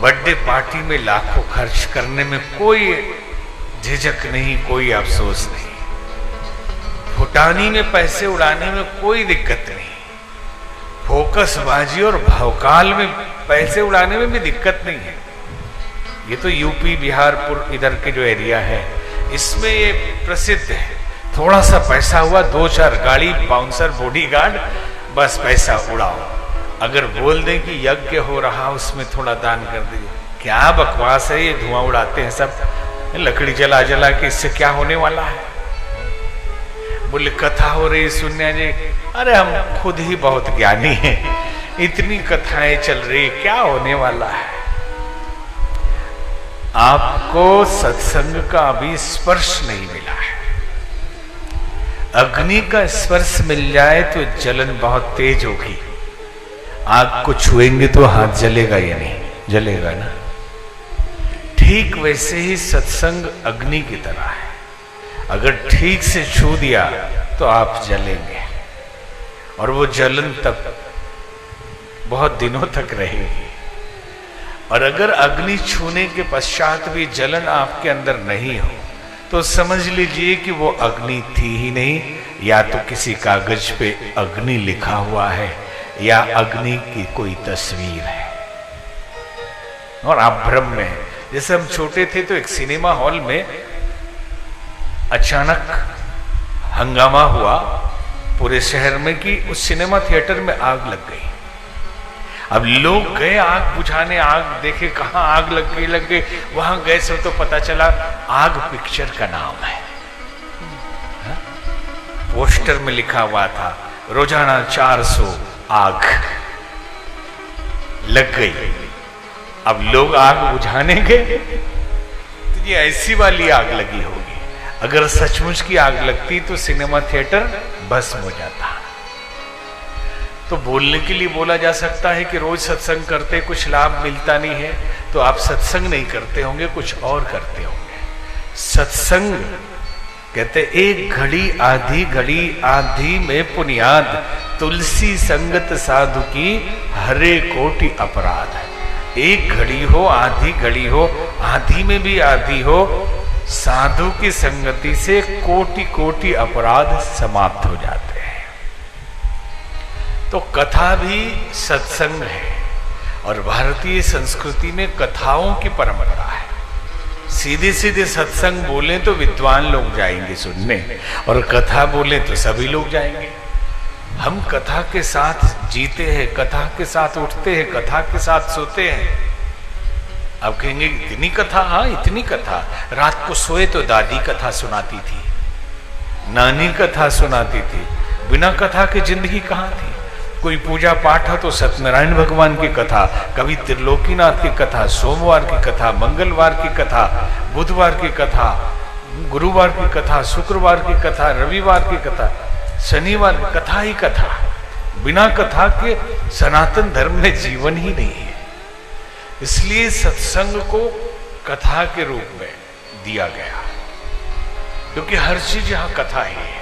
Birthday party में लाखों खर्च करने में कोई झिझक नहीं, कोई अफसोस नहीं। फुटानी में पैसे उड़ाने में कोई दिक्कत नहीं। फोकसबाजी और भौकाल में पैसे उड़ाने में भी दिक्कत नहीं है। ये तो यूपी बिहारपुर इधर के जो एरिया है इसमें ये प्रसिद्ध है। थोड़ा सा पैसा हुआ, 2-4 गाड़ी, बाउंसर, बॉडीगार्ड, बस पैसा उड़ाओ। अगर बोल दें कि यज्ञ हो रहा उसमें थोड़ा दान कर दीजिए, क्या बकवास है ये, धुआं उड़ाते हैं सब, लकड़ी जला जला के, इससे क्या होने वाला है। बोले कथा हो रही सुनने जी, अरे हम खुद ही बहुत ज्ञानी हैं, इतनी कथाएं चल रही, क्या होने वाला है। आपको सत्संग का अभी स्पर्श नहीं मिला है। अग्नि का स्पर्श मिल जाए तो जलन बहुत तेज होगी। आग को छुएंगे तो हाथ जलेगा या नहीं? जलेगा ना। ठीक वैसे ही सत्संग अग्नि की तरह है। अगर ठीक से छू दिया तो आप जलेंगे, और वो जलन तब बहुत दिनों तक रहेगी। और अगर अग्नि छूने के पश्चात भी जलन आपके अंदर नहीं हो तो समझ लीजिए कि वो अग्नि थी ही नहीं, या तो किसी कागज पे अग्नि लिखा हुआ है या अग्नि की कोई तस्वीर है और आप भ्रम में हैं। जैसे हम छोटे थे तो एक सिनेमा हॉल में अचानक हंगामा हुआ पूरे शहर में कि उस सिनेमा थिएटर में आग लग गई। अब लोग गए आग बुझाने, आग देखे कहां आग लग गई, वहां गए सब तो पता चला आग पिक्चर का नाम है। पोस्टर में लिखा हुआ था रोजाना 400 आग लग गई। अब लोग आग बुझाने गए तो ये ऐसी वाली आग लगी होगी। अगर सचमुच की आग लगती तो सिनेमा थिएटर भस्म हो जाता। तो बोलने के लिए बोला जा सकता है कि रोज सत्संग करते कुछ लाभ मिलता नहीं है, तो आप सत्संग नहीं करते होंगे, कुछ और करते होंगे। सत्संग कहते एक घड़ी आधी में पुनियाद, तुलसी संगत साधु की हरे कोटि अपराध। एक घड़ी हो, आधी घड़ी हो, आधी में भी आधी हो, साधु की संगति से कोटि कोटि अपराध समाप्त हो जाते हैं। तो कथा भी सत्संग है, और भारतीय संस्कृति में कथाओं की परंपरा है। सीधे सीधे सत्संग बोले तो विद्वान लोग जाएंगे सुनने, और कथा बोले तो सभी लोग जाएंगे। हम कथा के साथ जीते हैं, कथा के साथ उठते हैं, कथा के साथ सोते हैं। अब कहेंगे इतनी कथा? हाँ इतनी कथा। रात को सोए तो दादी कथा सुनाती थी, नानी कथा सुनाती थी। बिना कथा की जिंदगी कहाँ थी? कोई पूजा पाठ हो तो सत्यनारायण भगवान की कथा, कभी त्रिलोकीनाथ की कथा, सोमवार की कथा, मंगलवार की कथा, बुधवार की कथा, गुरुवार की कथा, शुक्रवार की कथा, रविवार की कथा, शनिवार की कथा ही कथा। बिना कथा के सनातन धर्म में जीवन ही नहीं है। इसलिए सत्संग को कथा के रूप में दिया गया, क्योंकि हर चीज यहां कथा ही है।